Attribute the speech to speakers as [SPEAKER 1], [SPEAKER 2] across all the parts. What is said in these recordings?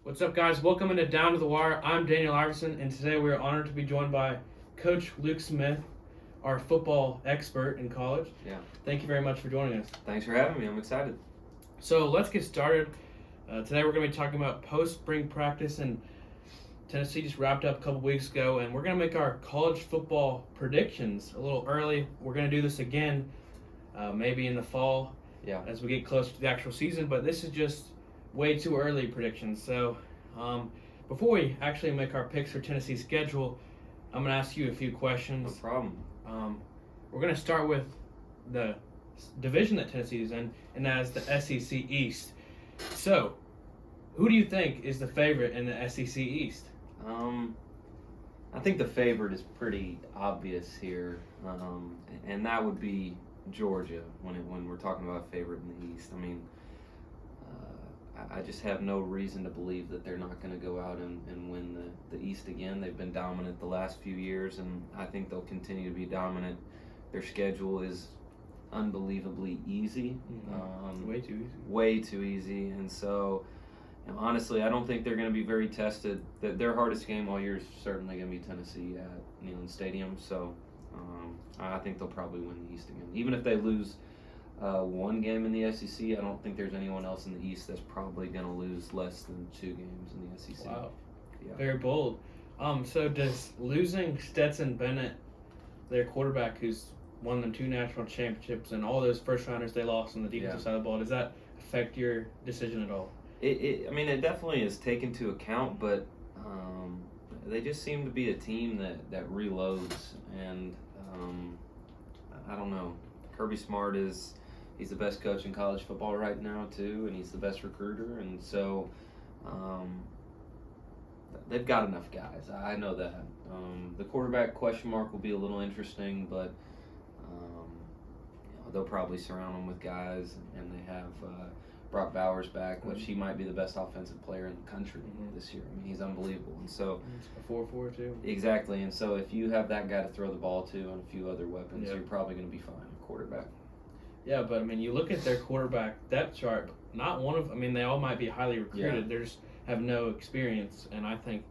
[SPEAKER 1] What's up, guys? Welcome into Down to the Wire. I'm Daniel Iverson, and today we are honored to be joined by Coach Luke Smith, our football expert in college.
[SPEAKER 2] Yeah.
[SPEAKER 1] Thank you very much for joining us.
[SPEAKER 2] Thanks for having me. I'm excited.
[SPEAKER 1] So let's get started. Today we're going to be talking about post-spring practice, and Tennessee just wrapped up a couple weeks ago, and we're going to make our college football predictions a little early. We're going to do this again maybe in the fall as we get closer to the actual season, but this is just way too early predictions. So before we actually make our picks for Tennessee's schedule, I'm going to ask you a few questions.
[SPEAKER 2] No problem.
[SPEAKER 1] We're going to start with the division that Tennessee is in, and that is the SEC East. So, who do you think is the favorite in the SEC East?
[SPEAKER 2] I think the favorite is pretty obvious here, and that would be Georgia when we're talking about favorite in the East. I mean, I just have no reason to believe that they're not going to go out and win the East again. They've been dominant the last few years, and I think they'll continue to be dominant. Their schedule is unbelievably easy.
[SPEAKER 1] Way too easy.
[SPEAKER 2] Way too easy. And so, honestly, I don't think they're going to be very tested. Their hardest game all year is certainly going to be Tennessee at Neyland Stadium. So I think they'll probably win the East again. Even if they lose one game in the SEC, I don't think there's anyone else in the East that's probably going to lose less than 2 games in the SEC.
[SPEAKER 1] Wow.
[SPEAKER 2] Yeah.
[SPEAKER 1] Very bold. So does losing Stetson Bennett, their quarterback who's won them 2 national championships, and all those first rounders they lost on the defensive side of the ball, does that affect your decision at all?
[SPEAKER 2] I mean, it definitely is taken into account, but they just seem to be a team that reloads, and I don't know. Kirby Smart he's the best coach in college football right now too, and he's the best recruiter, and so they've got enough guys. I know that. The quarterback question mark will be a little interesting, but they'll probably surround them with guys, and they have Brock Bowers back, which he might be the best offensive player in the country this year. I mean, he's unbelievable, and so
[SPEAKER 1] It's a 4-4 too.
[SPEAKER 2] Exactly, and so if you have that guy to throw the ball to and a few other weapons, you're probably going to be fine at quarterback.
[SPEAKER 1] Yeah, but I mean, you look at their quarterback depth chart. Not one of, I mean, they all might be highly recruited. They just have no experience, and I think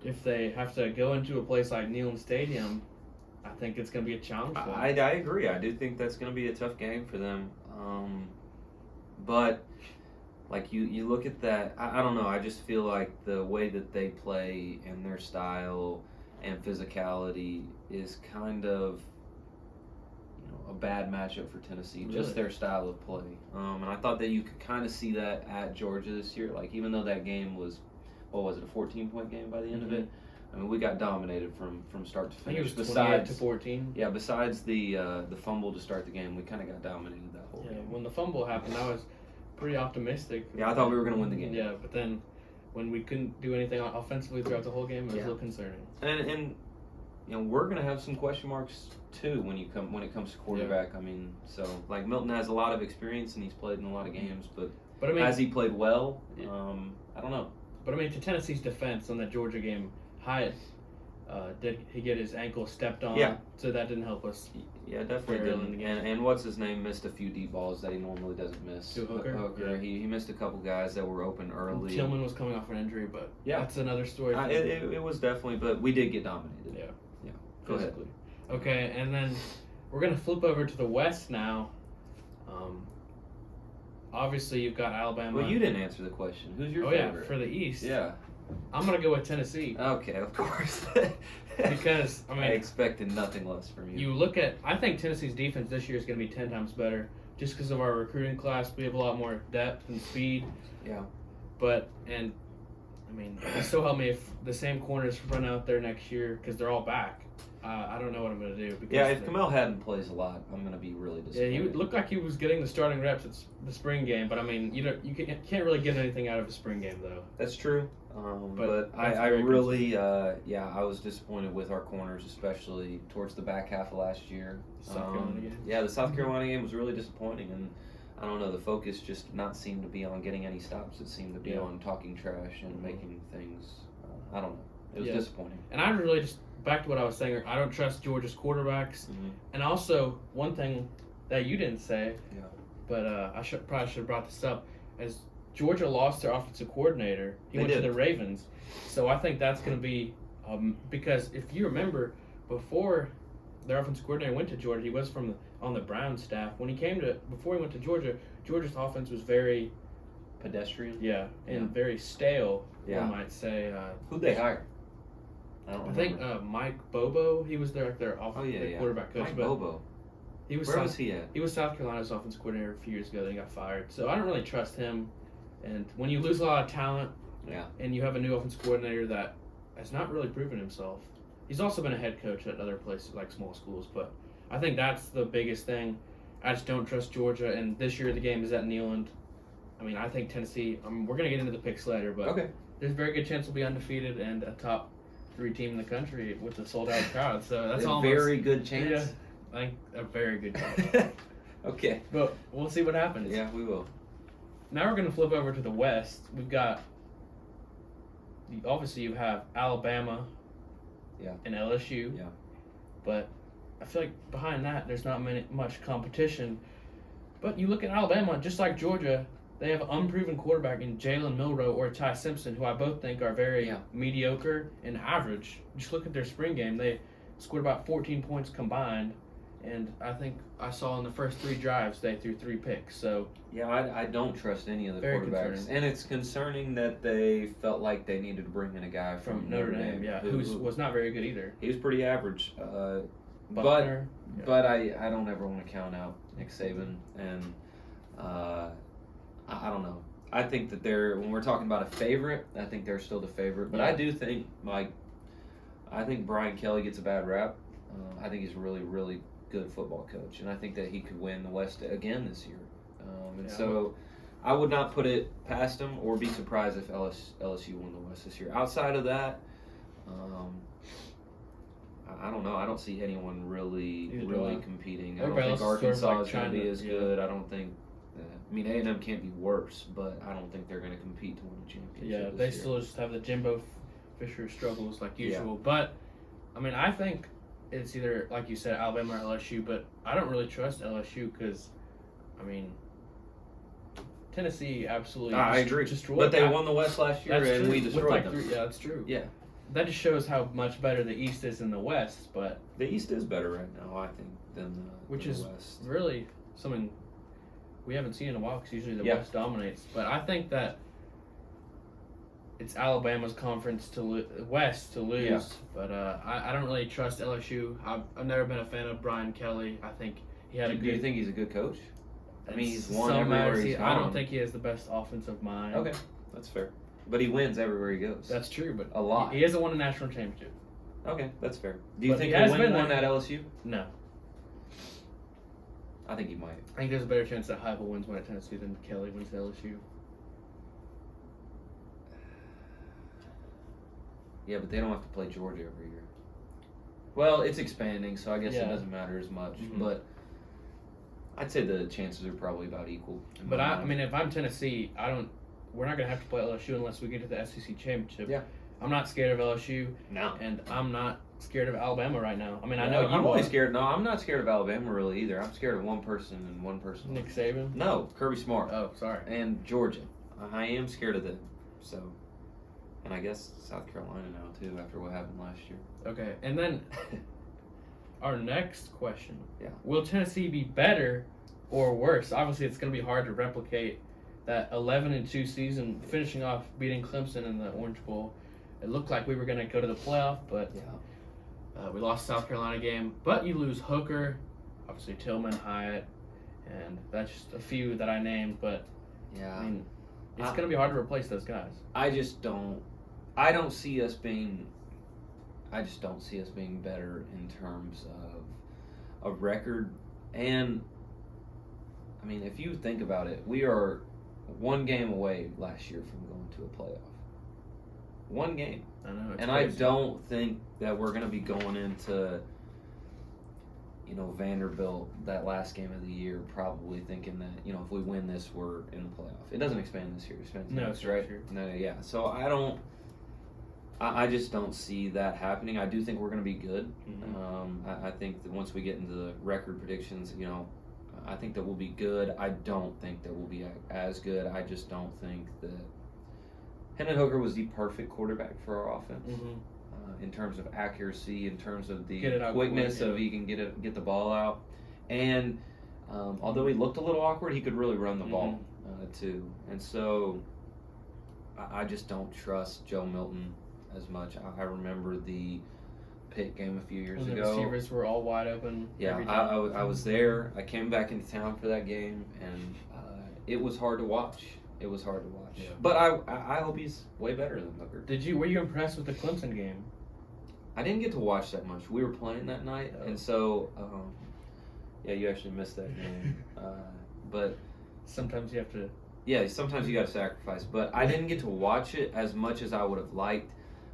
[SPEAKER 1] if they have to go into a place like Neyland Stadium, I think it's going to be a challenge for them.
[SPEAKER 2] I agree. I do think that's going to be a tough game for them. But like you look at that, I don't know. I just feel like the way that they play and their style and physicality is kind of a bad matchup for Tennessee.
[SPEAKER 1] Really?
[SPEAKER 2] Just their style of play. And I thought that you could kind of see that at Georgia this year. Like, even though that game was, what was it, a 14-point game by the end of it? I mean, we got dominated from start to finish.
[SPEAKER 1] I think it was 28-14.
[SPEAKER 2] Yeah, besides the fumble to start the game, we kind of got dominated that whole game.
[SPEAKER 1] When the fumble happened, I was pretty optimistic.
[SPEAKER 2] Yeah, I thought we were going to win the game.
[SPEAKER 1] Yeah, but then when we couldn't do anything offensively throughout the whole game, it was a little concerning.
[SPEAKER 2] And we're going to have some question marks too when it comes to quarterback. I mean, so like Milton has a lot of experience and he's played in a lot of games, but I mean, has he played well? I don't know.
[SPEAKER 1] But I mean, to Tennessee's defense on that Georgia game, Hyatt did he get his ankle stepped on?
[SPEAKER 2] Yeah.
[SPEAKER 1] So that didn't help us.
[SPEAKER 2] Yeah, definitely didn't. And what's his name missed a few deep balls that he normally doesn't miss.
[SPEAKER 1] To Hooker?
[SPEAKER 2] Yeah. He missed a couple guys that were open early.
[SPEAKER 1] Tillman was coming off an injury, but that's another story.
[SPEAKER 2] It was definitely, but we did get dominated.
[SPEAKER 1] Yeah.
[SPEAKER 2] Go ahead.
[SPEAKER 1] Okay, and then we're going to flip over to the West now. Obviously, you've got Alabama.
[SPEAKER 2] Well, you didn't answer the question. Who's your favorite?
[SPEAKER 1] Yeah, for the East.
[SPEAKER 2] Yeah.
[SPEAKER 1] I'm going to go with Tennessee.
[SPEAKER 2] Okay, of course.
[SPEAKER 1] Because, I mean,
[SPEAKER 2] I expected nothing less from you.
[SPEAKER 1] You look at, I think Tennessee's defense this year is going to be 10 times better just because of our recruiting class. We have a lot more depth and speed.
[SPEAKER 2] Yeah.
[SPEAKER 1] But, and, I mean, still help me if the same corners run out there next year because they're all back. I don't know what I'm going to do.
[SPEAKER 2] Yeah, if Kamel Hadden plays a lot, I'm going to be really disappointed.
[SPEAKER 1] Yeah, he looked like he was getting the starting reps at the spring game, but I mean, you can't really get anything out of a spring game though.
[SPEAKER 2] That's true. But I really, I was disappointed with our corners, especially towards the back half of last year.
[SPEAKER 1] South Carolina game.
[SPEAKER 2] Yeah, the South Carolina game was really disappointing, and I don't know, the focus just not seemed to be on getting any stops. It seemed to be on talking trash and making things. I don't know. It was disappointing.
[SPEAKER 1] And I really just. Back to what I was saying, I don't trust Georgia's quarterbacks. And also, one thing that you didn't say, but I probably should have brought this up, is Georgia lost their offensive coordinator. He went to the Ravens. So I think that's going to be because if you remember, before their offensive coordinator went to Georgia, he was on the Browns staff. Before he went to Georgia, Georgia's offense was very
[SPEAKER 2] pedestrian.
[SPEAKER 1] Yeah, and very stale.
[SPEAKER 2] Yeah.
[SPEAKER 1] One might say.
[SPEAKER 2] Who'd they hire?
[SPEAKER 1] I think Mike Bobo. He was their quarterback coach.
[SPEAKER 2] Mike Bobo. Where was he at?
[SPEAKER 1] He was South Carolina's offensive coordinator a few years ago. Then he got fired. So I don't really trust him. And when you lose a lot of talent, and you have a new offensive coordinator that has not really proven himself, he's also been a head coach at other places like small schools. But I think that's the biggest thing. I just don't trust Georgia. And this year the game is at Neyland. I mean, I think Tennessee. We're gonna get into the picks later, but there's a very good chance we'll be undefeated and a top 3 team in the country with a sold out crowd. So that's
[SPEAKER 2] a very good chance.
[SPEAKER 1] Yeah, I think a very good chance.
[SPEAKER 2] Okay.
[SPEAKER 1] But we'll see what happens.
[SPEAKER 2] Yeah, we will.
[SPEAKER 1] Now we're going to flip over to the West. We've got, obviously you have Alabama and LSU.
[SPEAKER 2] Yeah.
[SPEAKER 1] But I feel like behind that there's not much competition. But you look at Alabama, just like Georgia, they have an unproven quarterback in Jalen Milroe or Ty Simpson, who I both think are very mediocre and average. Just look at their spring game. They scored about 14 points combined. And I think I saw in the first 3 drives they threw 3 picks. So
[SPEAKER 2] yeah, I don't trust any of the quarterbacks,
[SPEAKER 1] concerning.
[SPEAKER 2] And it's concerning that they felt like they needed to bring in a guy from Notre Dame,
[SPEAKER 1] who was not very good either.
[SPEAKER 2] He was pretty average, but I don't ever want to count out Nick Saban, and I don't know. I think that when we're talking about a favorite, I think they're still the favorite. But I do think I think Brian Kelly gets a bad rap. I think he's a really, really good football coach, and I think that he could win the West again this year. So I would not put it past him or be surprised if LSU won the West this year. Outside of that, I don't know. I don't see anyone really competing. I don't think Arkansas is going to be as good. I don't think. I mean, A&M can't be worse, but I don't think they're going to compete to win a championship.
[SPEAKER 1] Yeah, they still just have the Jimbo Fisher struggles like usual. But I mean, I think it's either, like you said, Alabama or LSU, but I don't really trust LSU because, I mean, Tennessee absolutely
[SPEAKER 2] I agree. But they won the West last year, and we destroyed them.
[SPEAKER 1] Yeah, that's true.
[SPEAKER 2] Yeah.
[SPEAKER 1] That just shows how much better the East is than the West. But
[SPEAKER 2] the East is better right now, I think, than the West.
[SPEAKER 1] Really something we haven't seen in a while because usually the West dominates. But I think that it's Alabama's conference West to lose. Yeah. But I don't really trust LSU. I've never been a fan of Brian Kelly. I think he had
[SPEAKER 2] Do you think he's a good coach? I mean, he's won everywhere he's gone.
[SPEAKER 1] I don't think he has the best offensive mind.
[SPEAKER 2] Okay, that's fair. But he wins everywhere he goes.
[SPEAKER 1] That's true, but
[SPEAKER 2] a lot.
[SPEAKER 1] He hasn't won a national championship.
[SPEAKER 2] Okay, that's fair. Do you think he'll win one at LSU?
[SPEAKER 1] No.
[SPEAKER 2] I think he might.
[SPEAKER 1] I think there's a better chance that Heupel wins one at Tennessee than Kelly wins at LSU.
[SPEAKER 2] Yeah, but they don't have to play Georgia every year. Well, it's expanding, so I guess it doesn't matter as much. Mm-hmm. But I'd say the chances are probably about equal.
[SPEAKER 1] But I mean, if I'm Tennessee, we're not going to have to play LSU unless we get to the SEC championship.
[SPEAKER 2] Yeah.
[SPEAKER 1] I'm not scared of LSU.
[SPEAKER 2] No.
[SPEAKER 1] And I'm not scared of Alabama right now. I mean, I know you
[SPEAKER 2] I'm only scared. No, I'm not scared of Alabama really either. I'm scared of one person and one person.
[SPEAKER 1] Nick Saban?
[SPEAKER 2] No, Kirby Smart.
[SPEAKER 1] Oh, sorry.
[SPEAKER 2] And Georgia. I am scared of them. So, and I guess South Carolina now too after what happened last year.
[SPEAKER 1] Okay, and then our next question.
[SPEAKER 2] Yeah.
[SPEAKER 1] Will Tennessee be better or worse? Obviously, it's going to be hard to replicate that 11-2 season, finishing off beating Clemson in the Orange Bowl. It looked like we were going to go to the playoff, but we lost South Carolina game. But you lose Hooker, obviously Tillman, Hyatt, and that's just a few that I named. But I mean, it's going to be hard to replace those guys.
[SPEAKER 2] I don't see us being better in terms of a record. And I mean, if you think about it, we are one game away last year from going to a playoff. One game.
[SPEAKER 1] I know.
[SPEAKER 2] And crazy. I don't think that we're going to be going into, Vanderbilt that last game of the year probably thinking that, if we win this, we're in the playoff. It doesn't expand this year. It expands next, right? Sure. No, yeah. So I just don't see that happening. I do think we're going to be good. Mm-hmm. I think that once we get into the record predictions, I think that we'll be good. I don't think that we'll be as good. I just don't think that Hendon Hooker was the perfect quarterback for our offense. In terms of accuracy, in terms of the quickness of he can get the ball out, and although he looked a little awkward, he could really run the ball too. And so I just don't trust Joe Milton as much. I remember the Pitt game a few years ago.
[SPEAKER 1] The receivers were all wide open.
[SPEAKER 2] Yeah, I was there. I came back into town for that game, and it was hard to watch. It was hard to watch.
[SPEAKER 1] Yeah.
[SPEAKER 2] But I hope he's way better than Hooker.
[SPEAKER 1] Were you impressed with the Clemson game?
[SPEAKER 2] I didn't get to watch that much. We were playing that night, and so you actually missed that game. But
[SPEAKER 1] sometimes you have to.
[SPEAKER 2] Yeah, sometimes you got to sacrifice. But I didn't get to watch it as much as I would have liked.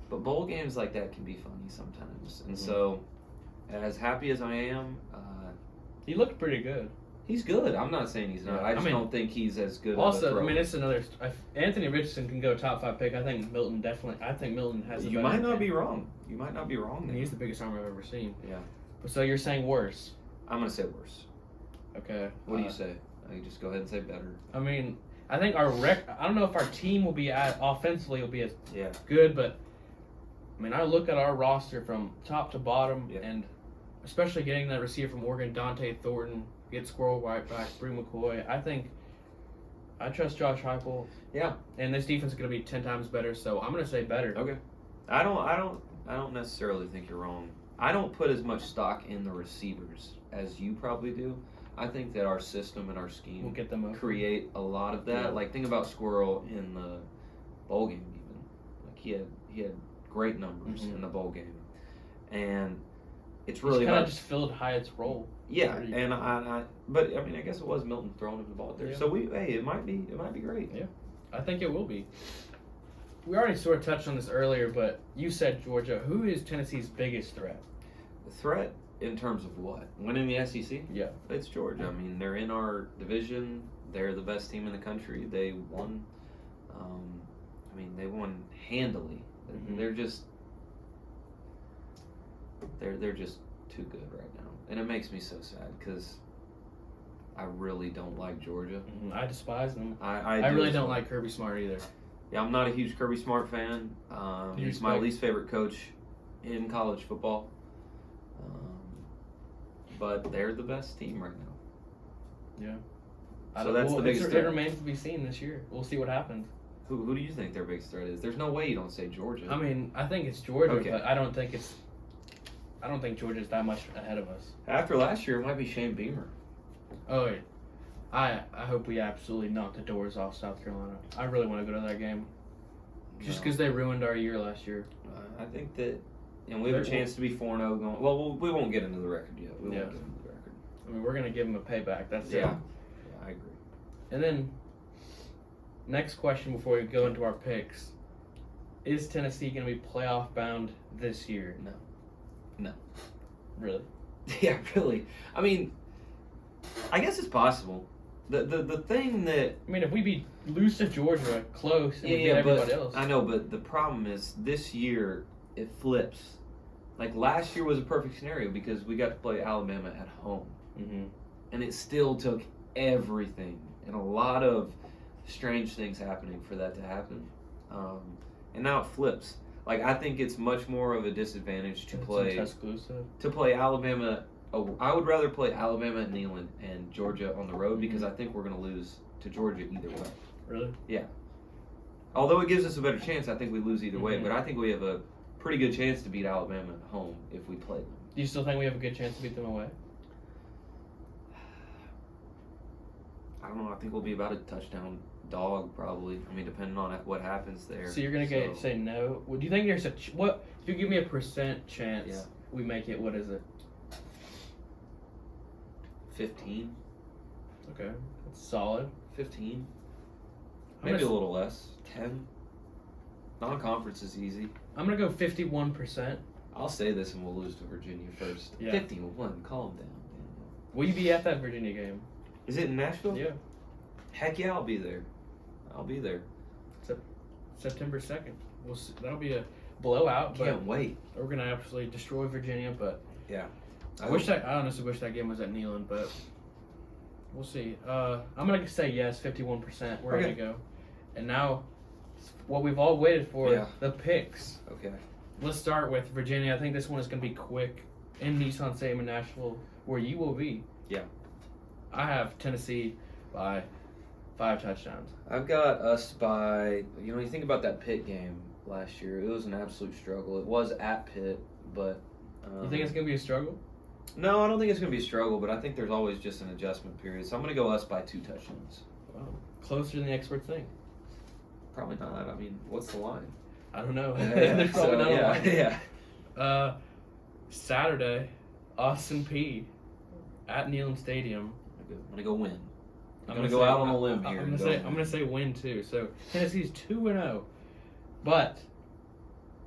[SPEAKER 2] But bowl games like that can be funny sometimes, and so as happy as I am,
[SPEAKER 1] he looked pretty good.
[SPEAKER 2] He's good. I'm not saying he's not. I don't think he's as good.
[SPEAKER 1] Also, it's another. Anthony Richardson can go top 5 pick. I think Milton definitely. I think Milton has.
[SPEAKER 2] You might not be wrong. You might not be wrong.
[SPEAKER 1] And he's the biggest arm I've ever seen.
[SPEAKER 2] Yeah.
[SPEAKER 1] So you're saying worse?
[SPEAKER 2] I'm gonna say worse.
[SPEAKER 1] Okay.
[SPEAKER 2] What do you say? You just go ahead and say better.
[SPEAKER 1] I mean, I think I don't know if our team will be offensively will be as good, but I mean, I look at our roster from top to bottom, and especially getting that receiver from Oregon, Dante Thornton. Get Squirrel right back, Bree McCoy. I trust Josh Heupel.
[SPEAKER 2] Yeah,
[SPEAKER 1] and this defense is going to be 10 times better. So I'm going to say better.
[SPEAKER 2] Okay, I don't necessarily think you're wrong. I don't put as much stock in the receivers as you probably do. I think that our system and our scheme
[SPEAKER 1] will get them
[SPEAKER 2] create a lot of that.
[SPEAKER 1] Yeah.
[SPEAKER 2] Like think about Squirrel in the bowl game, even. Like he had great numbers in the bowl game, and it's really
[SPEAKER 1] kind of just filled Hyatt's role.
[SPEAKER 2] Yeah, and but I mean, I guess it was Milton throwing him the ball there. Yeah. So it might be great.
[SPEAKER 1] Yeah, I think it will be. We already sort of touched on this earlier, but you said Georgia. Who is Tennessee's biggest threat?
[SPEAKER 2] The threat in terms of what? Winning the SEC?
[SPEAKER 1] Yeah,
[SPEAKER 2] it's Georgia. I mean, they're in our division. They're the best team in the country. They won. They won handily. They're just too good right now. And it makes me so sad because I really don't like Georgia.
[SPEAKER 1] I despise them.
[SPEAKER 2] I
[SPEAKER 1] really don't like Kirby Smart either.
[SPEAKER 2] Yeah, I'm not a huge Kirby Smart fan. He's my least favorite coach in college football. But they're the best team right now.
[SPEAKER 1] Yeah.
[SPEAKER 2] So that's the biggest threat.
[SPEAKER 1] It remains to be seen this year. We'll see what happens.
[SPEAKER 2] Who do you think their biggest threat is? There's no way you don't say Georgia.
[SPEAKER 1] I mean, I think it's Georgia, but I don't think Georgia's that much ahead of us.
[SPEAKER 2] After last year, it might be Shane Beamer.
[SPEAKER 1] Oh, yeah. I hope we absolutely knock the doors off South Carolina. I really want to go to that game. Just because they ruined our year last year.
[SPEAKER 2] I think that, and we have a chance to be 4-0 going. Well, we won't get into the record yet. We won't get into the record.
[SPEAKER 1] I mean, we're going to give them a payback. That's it.
[SPEAKER 2] Yeah, I agree.
[SPEAKER 1] And then, next question before we go into our picks. Is Tennessee going to be playoff bound this year?
[SPEAKER 2] No.
[SPEAKER 1] Really?
[SPEAKER 2] Yeah, really. I mean, I guess it's possible. The thing that...
[SPEAKER 1] I mean, if we lose to Georgia close and we beat everybody else.
[SPEAKER 2] I know, but the problem is this year it flips. Like last year was a perfect scenario because we got to play Alabama at home. And it still took everything and a lot of strange things happening for that to happen. And now it flips. Like I think it's much more of a disadvantage to play Alabama. I would rather play Alabama at Neyland and Georgia on the road because I think we're going to lose to Georgia either way.
[SPEAKER 1] Really?
[SPEAKER 2] Yeah. Although it gives us a better chance, I think we lose either way. But I think we have a pretty good chance to beat Alabama at home if we play them.
[SPEAKER 1] Do you still think we have a good chance to beat them away?
[SPEAKER 2] I don't know. I think we'll be about a touchdown dog probably. I mean, depending on what happens there.
[SPEAKER 1] So you're gonna say no? Well, do you think there's what? If you give me a % chance, we make it. What is it?
[SPEAKER 2] 15.
[SPEAKER 1] Okay, that's solid.
[SPEAKER 2] 15. Maybe a little less. 10. Non-conference is easy.
[SPEAKER 1] I'm gonna go 51%.
[SPEAKER 2] I'll say this and we'll lose to Virginia first.
[SPEAKER 1] Yeah.
[SPEAKER 2] 51. Calm down.
[SPEAKER 1] Will you be at that Virginia game?
[SPEAKER 2] Is it in Nashville?
[SPEAKER 1] Yeah.
[SPEAKER 2] Heck yeah, I'll be there. I'll be there.
[SPEAKER 1] September 2nd. We'll see. That'll be a blowout.
[SPEAKER 2] Can't wait.
[SPEAKER 1] We're gonna absolutely destroy Virginia, but
[SPEAKER 2] yeah.
[SPEAKER 1] I honestly wish that game was at Neyland, but We'll see. I'm gonna say yes, 51%. We're gonna go. And now, what we've all waited for, the picks.
[SPEAKER 2] Okay.
[SPEAKER 1] Let's start with Virginia. I think this one is gonna be quick. In Nissan Stadium in Nashville, where you will be.
[SPEAKER 2] Yeah.
[SPEAKER 1] I have Tennessee by 5 touchdowns.
[SPEAKER 2] I've got us by, you think about that Pitt game last year, it was an absolute struggle. It was at Pitt, but...
[SPEAKER 1] you think it's going to be a struggle?
[SPEAKER 2] No, I don't think it's going to be a struggle, but I think there's always just an adjustment period. So I'm going to go us by 2 touchdowns.
[SPEAKER 1] Wow. Closer than the experts think.
[SPEAKER 2] Probably not. I mean, what's the line?
[SPEAKER 1] I don't know.
[SPEAKER 2] Yeah,
[SPEAKER 1] There's probably not a line.
[SPEAKER 2] Yeah.
[SPEAKER 1] Saturday, Austin Peay at Neyland Stadium.
[SPEAKER 2] I'm going to go win. I'm going to
[SPEAKER 1] say-
[SPEAKER 2] go out on a limb here.
[SPEAKER 1] I'm going to say win too. So Tennessee's 2-0, but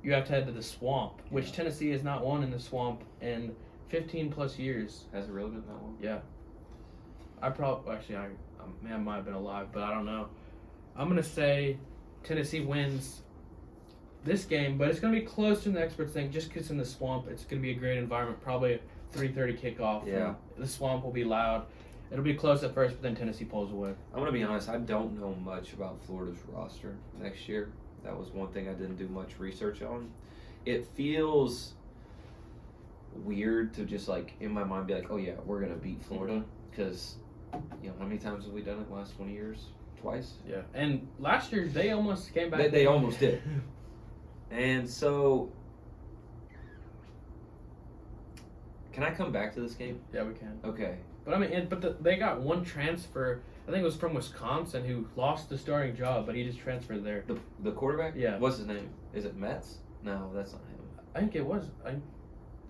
[SPEAKER 1] you have to head to the Swamp, which Tennessee has not won in the Swamp in 15 plus years.
[SPEAKER 2] Has it really been that long?
[SPEAKER 1] Yeah. I might have been alive, but I don't know. I'm going to say Tennessee wins this game, but it's going to be closer than the experts think just because in the Swamp it's going to be a great environment, probably a 3:30 kickoff.
[SPEAKER 2] Yeah.
[SPEAKER 1] The Swamp will be loud. It'll be close at first, but then Tennessee pulls away.
[SPEAKER 2] I'm going to be honest, I don't know much about Florida's roster next year. That was one thing I didn't do much research on. It feels weird to just, in my mind be like, oh, yeah, we're going to beat Florida. Because, how many times have we done it the last 20 years? Twice?
[SPEAKER 1] Yeah. And last year, they almost came back.
[SPEAKER 2] They almost did. And so, can I come back to this game?
[SPEAKER 1] Yeah, we can.
[SPEAKER 2] Okay.
[SPEAKER 1] But they got one transfer. I think it was from Wisconsin who lost the starting job, but he just transferred there.
[SPEAKER 2] The quarterback?
[SPEAKER 1] Yeah.
[SPEAKER 2] What's his name? Is it Metz? No, that's not him.
[SPEAKER 1] I think it was.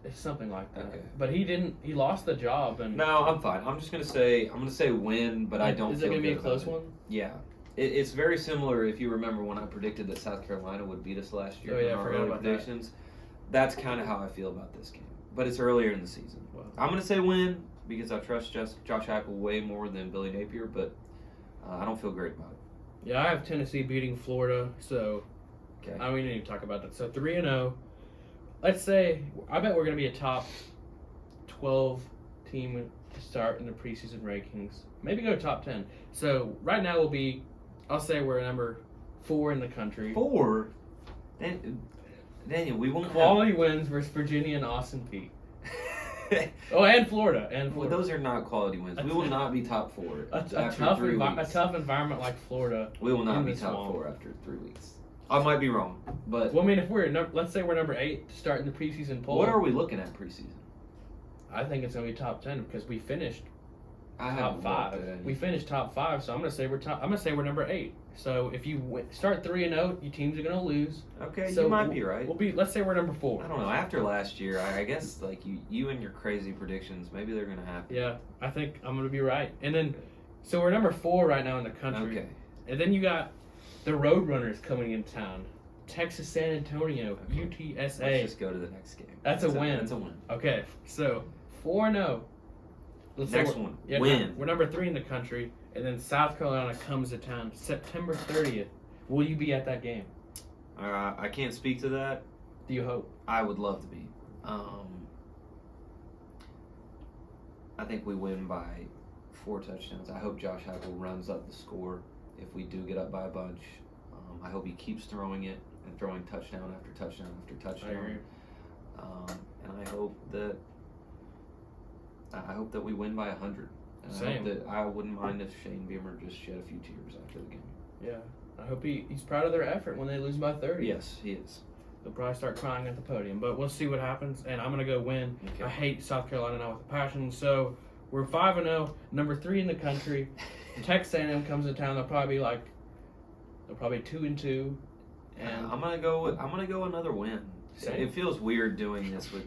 [SPEAKER 1] It's something like that.
[SPEAKER 2] Okay.
[SPEAKER 1] But he didn't. He lost the job. And
[SPEAKER 2] no, I'm fine. I'm just gonna say win, but I don't.
[SPEAKER 1] Is it gonna be a close one?
[SPEAKER 2] Yeah. It's very similar. If you remember when I predicted that South Carolina would beat us last year.
[SPEAKER 1] Oh yeah,
[SPEAKER 2] in
[SPEAKER 1] I
[SPEAKER 2] our
[SPEAKER 1] forgot
[SPEAKER 2] early
[SPEAKER 1] about
[SPEAKER 2] predictions. That's kind of how I feel about this game. But it's earlier in the season.
[SPEAKER 1] Wow.
[SPEAKER 2] I'm gonna say win because I trust Josh Heupel way more than Billy Napier, but I don't feel great about it.
[SPEAKER 1] Yeah, I have Tennessee beating Florida, so
[SPEAKER 2] Okay.
[SPEAKER 1] we didn't even talk about that. So 3-0. Let's say I bet we're gonna be a top 12 team to start in the preseason rankings. Maybe go top 10. So right now I'll say we're number 4 in the country.
[SPEAKER 2] 4? Daniel, we won't
[SPEAKER 1] Quality wins versus Virginia and Austin Peay. Oh, and Florida.
[SPEAKER 2] Well, those are not quality wins. We will not be top 4 after 3 weeks.
[SPEAKER 1] A tough environment like Florida.
[SPEAKER 2] We will not
[SPEAKER 1] in
[SPEAKER 2] be
[SPEAKER 1] the
[SPEAKER 2] top
[SPEAKER 1] Swamp.
[SPEAKER 2] 4 after 3 weeks. I might be wrong, but
[SPEAKER 1] Well, I mean, if let's say we're number 8 to start in the preseason poll.
[SPEAKER 2] what are we looking at preseason?
[SPEAKER 1] I think it's gonna be top 10 because we finished
[SPEAKER 2] I
[SPEAKER 1] top
[SPEAKER 2] haven't looked
[SPEAKER 1] 5.
[SPEAKER 2] at any.
[SPEAKER 1] We finished top 5, so I'm gonna say we're number 8. So if you start 3-0, your teams are gonna lose.
[SPEAKER 2] Okay,
[SPEAKER 1] So
[SPEAKER 2] you might be right.
[SPEAKER 1] Let's say we're number 4.
[SPEAKER 2] I don't know. After last year, I guess you and your crazy predictions, maybe they're gonna happen.
[SPEAKER 1] Yeah, I think I'm gonna be right. And then, so we're number 4 right now in the country.
[SPEAKER 2] Okay.
[SPEAKER 1] And then you got the Roadrunners coming in town. Texas San Antonio,
[SPEAKER 2] Okay.
[SPEAKER 1] UTSA.
[SPEAKER 2] Let's just go to the next game.
[SPEAKER 1] That's a win.
[SPEAKER 2] That's a win.
[SPEAKER 1] Okay, so 4-0. Let's say
[SPEAKER 2] Next
[SPEAKER 1] we're-
[SPEAKER 2] one.
[SPEAKER 1] Yeah,
[SPEAKER 2] Win.
[SPEAKER 1] We're number 3 in the country, and then South Carolina comes to town September 30th. Will you be at that game?
[SPEAKER 2] I can't speak to that.
[SPEAKER 1] Do you hope?
[SPEAKER 2] I would love to be. I think we win by 4 touchdowns. I hope Josh Heupel runs up the score if we do get up by a bunch. I hope he keeps throwing it and throwing touchdown after touchdown after touchdown.
[SPEAKER 1] I agree.
[SPEAKER 2] And I hope that we win by 100. And
[SPEAKER 1] Same.
[SPEAKER 2] I wouldn't mind if Shane Beamer just shed a few tears after the game.
[SPEAKER 1] Yeah. I hope he's proud of their effort when they lose by 30.
[SPEAKER 2] Yes, he is.
[SPEAKER 1] They'll probably start crying at the podium, but we'll see what happens. And I'm gonna go win.
[SPEAKER 2] Okay.
[SPEAKER 1] I hate South Carolina now with a passion. So we're 5-0, number 3 in the country. Texas A&M comes to town. They'll probably be 2-2. And
[SPEAKER 2] I'm gonna go another win.
[SPEAKER 1] Same.
[SPEAKER 2] It feels weird doing this with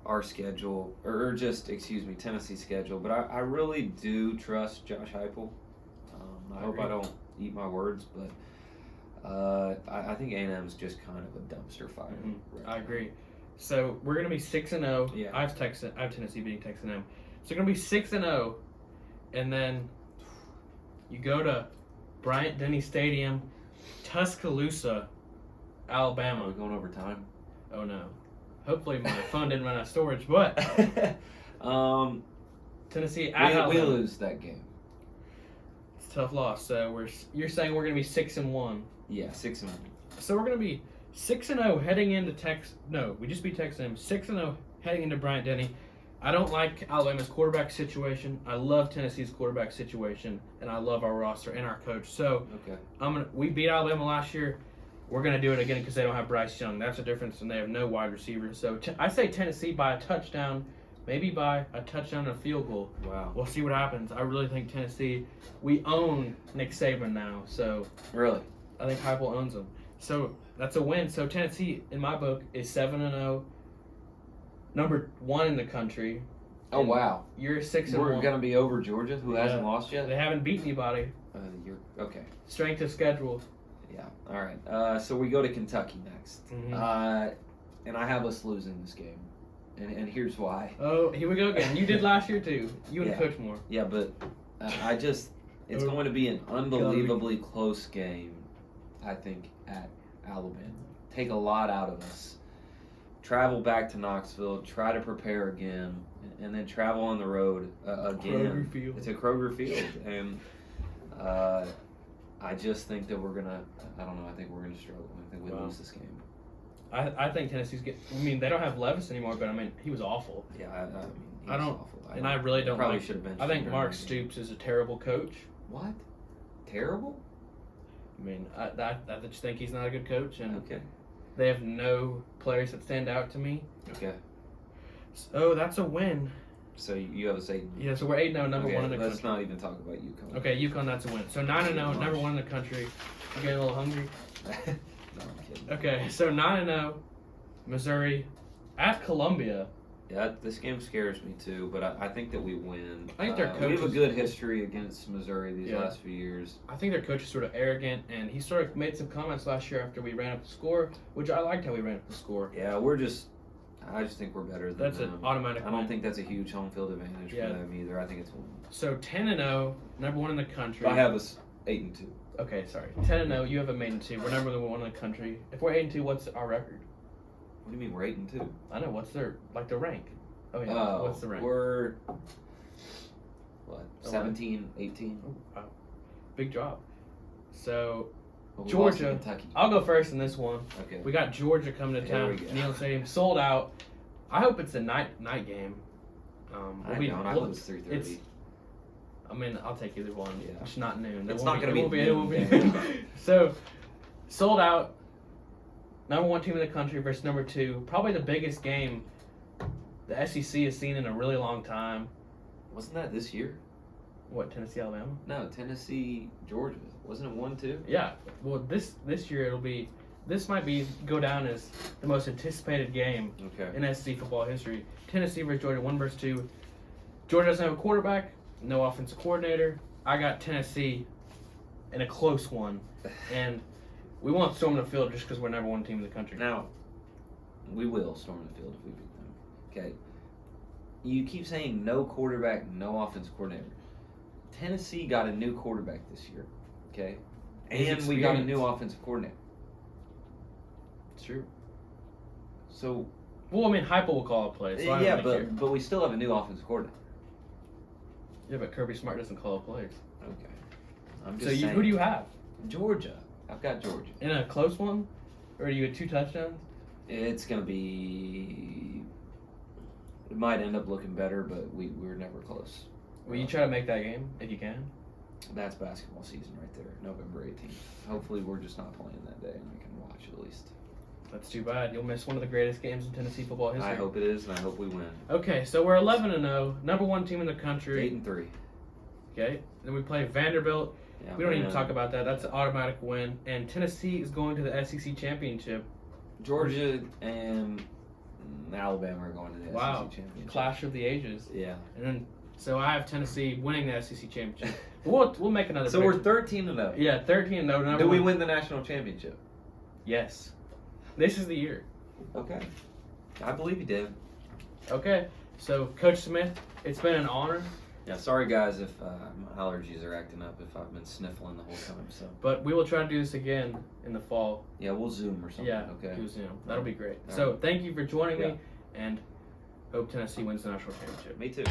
[SPEAKER 2] our schedule, or just Tennessee's schedule. But I really do trust Josh Heupel. I hope
[SPEAKER 1] agree.
[SPEAKER 2] I don't eat my words, but I think A&M's just kind of a dumpster fire.
[SPEAKER 1] Mm-hmm. I agree. So we're gonna be 6-0.
[SPEAKER 2] Yeah.
[SPEAKER 1] I have Tennessee beating Texas A&M. So we're gonna be 6-0, and then you go to Bryant-Denny Stadium, Tuscaloosa, Alabama.
[SPEAKER 2] Are we going over time?
[SPEAKER 1] Oh no. Hopefully my phone didn't run out of storage, but Tennessee at
[SPEAKER 2] We
[SPEAKER 1] Alabama.
[SPEAKER 2] lose that game.
[SPEAKER 1] It's a tough loss. So you're saying we're gonna be 6-1.
[SPEAKER 2] Yeah, 6-1.
[SPEAKER 1] So we're gonna be 6-0 heading into Texas. No, we just beat Texas A&M. 6-0 heading into Bryant-Denny. I don't like Alabama's quarterback situation. I love Tennessee's quarterback situation, and I love our roster and our coach. So
[SPEAKER 2] Okay.
[SPEAKER 1] we beat Alabama last year. We're gonna do it again because they don't have Bryce Young. That's the difference, and they have no wide receivers. So I say Tennessee by a touchdown, maybe by a touchdown and a field goal.
[SPEAKER 2] Wow.
[SPEAKER 1] We'll see what happens. I really think Tennessee. We own Nick Saban now, so
[SPEAKER 2] Really?
[SPEAKER 1] I think Heupel owns them. So that's a win. So Tennessee, in my book, is 7-0, number 1 in the country.
[SPEAKER 2] Oh,
[SPEAKER 1] And
[SPEAKER 2] wow.
[SPEAKER 1] You're 6-1.
[SPEAKER 2] We're going to be over Georgia, who hasn't lost yet?
[SPEAKER 1] They haven't beat anybody.
[SPEAKER 2] You're okay.
[SPEAKER 1] Strength of schedule.
[SPEAKER 2] Yeah. All right. So we go to Kentucky next.
[SPEAKER 1] Mhm.
[SPEAKER 2] And I have us losing this game. And here's why.
[SPEAKER 1] Oh, here we go again. You did last year too. You and
[SPEAKER 2] Yeah.
[SPEAKER 1] Coach Moore.
[SPEAKER 2] Yeah, but it's going to be an unbelievably close game, I think, at Alabama. Take a lot out of us. Travel back to Knoxville, try to prepare again, and then travel on the road again.
[SPEAKER 1] Kroger Field.
[SPEAKER 2] It's a Kroger Field. And I just think that we're going to, I don't know, I think we're going to struggle. I think we lose this game.
[SPEAKER 1] I think Tennessee's they don't have Levis anymore, but I mean, he was awful.
[SPEAKER 2] Yeah, I mean, he
[SPEAKER 1] I
[SPEAKER 2] was
[SPEAKER 1] don't-
[SPEAKER 2] awful.
[SPEAKER 1] And I really don't
[SPEAKER 2] probably
[SPEAKER 1] like
[SPEAKER 2] should have been.
[SPEAKER 1] I think Mark Stoops is a terrible coach.
[SPEAKER 2] What? Terrible?
[SPEAKER 1] I mean, I just think he's not a good coach, and
[SPEAKER 2] Okay.
[SPEAKER 1] they have no players that stand out to me.
[SPEAKER 2] Okay.
[SPEAKER 1] So that's a win.
[SPEAKER 2] So you have us 8.
[SPEAKER 1] Yeah, so we're 8-0, number 1 in the
[SPEAKER 2] let's
[SPEAKER 1] country.
[SPEAKER 2] not even talk about UConn.
[SPEAKER 1] Okay, UConn, that's a win. So 9-0, number 1 in the country. You getting a little hungry?
[SPEAKER 2] No, I'm kidding.
[SPEAKER 1] Okay, so 9-0, Missouri at Columbia.
[SPEAKER 2] Yeah, this game scares me too, but I think that we win.
[SPEAKER 1] I think their
[SPEAKER 2] we have a
[SPEAKER 1] coaches-
[SPEAKER 2] good history against Missouri these
[SPEAKER 1] Yeah.
[SPEAKER 2] last few years.
[SPEAKER 1] I think their coach is sort of arrogant, and he sort of made some comments last year after we ran up the score, which I liked how we ran up the score.
[SPEAKER 2] Yeah, I just think we're better than
[SPEAKER 1] That's
[SPEAKER 2] them.
[SPEAKER 1] an automatic
[SPEAKER 2] I don't
[SPEAKER 1] win.
[SPEAKER 2] think that's a huge home field advantage
[SPEAKER 1] Yeah.
[SPEAKER 2] for them either. I think it's one.
[SPEAKER 1] So 10-0, number 1 in the country.
[SPEAKER 2] I have us 8-2.
[SPEAKER 1] Okay, sorry. 10-0, you have a maiden 2. We're number 1 in the country. If we're 8-2, what's our record?
[SPEAKER 2] What do you mean we're 8-2?
[SPEAKER 1] I know, what's the rank? Oh yeah, what's the rank?
[SPEAKER 2] We're what?
[SPEAKER 1] 11.
[SPEAKER 2] 17, 18.
[SPEAKER 1] Oh, wow. Big drop. So
[SPEAKER 2] Well, we lost to
[SPEAKER 1] Georgia.
[SPEAKER 2] Kentucky.
[SPEAKER 1] I'll go first in this one.
[SPEAKER 2] Okay.
[SPEAKER 1] We got Georgia coming to
[SPEAKER 2] Here we
[SPEAKER 1] town.
[SPEAKER 2] go.
[SPEAKER 1] Neyland Stadium sold out. I hope it's a night game.
[SPEAKER 2] I hope it's 3:30.
[SPEAKER 1] I mean, I'll take either one.
[SPEAKER 2] Yeah.
[SPEAKER 1] It's not noon.
[SPEAKER 2] It's not gonna be
[SPEAKER 1] It won't be.
[SPEAKER 2] noon.
[SPEAKER 1] So, sold out. Number 1 team in the country versus number 2. Probably the biggest game the SEC has seen in a really long time.
[SPEAKER 2] Wasn't that this year?
[SPEAKER 1] What, Tennessee, Alabama?
[SPEAKER 2] No, Tennessee, Georgia. Wasn't it 1-2?
[SPEAKER 1] Yeah. Well, this year it'll be. This might go down as the most anticipated game
[SPEAKER 2] Okay.
[SPEAKER 1] in SEC football history. Tennessee versus Georgia, 1 versus 2. Georgia doesn't have a quarterback, no offensive coordinator. I got Tennessee in a close one, and we won't storm the field just because we're number 1 team in the country.
[SPEAKER 2] Now, we will storm the field if we beat them. Okay. You keep saying no quarterback, no offensive coordinator. Tennessee got a new quarterback this year. Okay.
[SPEAKER 1] He's
[SPEAKER 2] And we got a
[SPEAKER 1] experienced.
[SPEAKER 2] new offensive coordinator.
[SPEAKER 1] It's true.
[SPEAKER 2] So
[SPEAKER 1] Well, I mean, Heupel will call a play. So I don't
[SPEAKER 2] yeah,
[SPEAKER 1] really care.
[SPEAKER 2] but we still have a new offensive coordinator.
[SPEAKER 1] Yeah, but Kirby Smart doesn't call plays.
[SPEAKER 2] Okay. I'm
[SPEAKER 1] So
[SPEAKER 2] just saying.
[SPEAKER 1] who do you have
[SPEAKER 2] Georgia. I've got Georgia.
[SPEAKER 1] in a close one, or do you get 2 touchdowns?
[SPEAKER 2] It's gonna be. It might end up looking better, but we're never close.
[SPEAKER 1] Will you try to make that game if you can?
[SPEAKER 2] That's basketball season right there, November 18th. Hopefully, we're just not playing that day, and I can watch at least.
[SPEAKER 1] That's too bad. You'll miss one of the greatest games in Tennessee football history.
[SPEAKER 2] I hope it is, and I hope we win.
[SPEAKER 1] Okay, so we're 11-0, number 1 team in the country.
[SPEAKER 2] 8-3.
[SPEAKER 1] Okay, then we play Vanderbilt.
[SPEAKER 2] Yeah,
[SPEAKER 1] We don't even
[SPEAKER 2] man.
[SPEAKER 1] talk about that. That's an automatic win. And Tennessee is going to the SEC championship.
[SPEAKER 2] Georgia and Alabama are going to the
[SPEAKER 1] Wow,
[SPEAKER 2] SEC championship.
[SPEAKER 1] clash of the ages.
[SPEAKER 2] Yeah.
[SPEAKER 1] And then, so I have Tennessee winning the SEC championship. We'll make another.
[SPEAKER 2] So we're
[SPEAKER 1] prediction.
[SPEAKER 2] 13-0.
[SPEAKER 1] Yeah, 13-0. Number
[SPEAKER 2] Do we
[SPEAKER 1] 1.
[SPEAKER 2] win the national championship?
[SPEAKER 1] Yes. This is the year.
[SPEAKER 2] Okay. I believe you did.
[SPEAKER 1] Okay, so Coach Smith, it's been an honor.
[SPEAKER 2] Yeah, sorry guys if my allergies are acting up, if I've been sniffling the whole time. So
[SPEAKER 1] But we will try to do this again in the fall.
[SPEAKER 2] yeah, we'll Zoom or something.
[SPEAKER 1] Yeah,
[SPEAKER 2] Okay.
[SPEAKER 1] do Zoom. That'll be great.
[SPEAKER 2] All
[SPEAKER 1] So
[SPEAKER 2] right.
[SPEAKER 1] thank you for joining
[SPEAKER 2] Yeah.
[SPEAKER 1] me, and hope Tennessee wins the national championship.
[SPEAKER 2] Me too.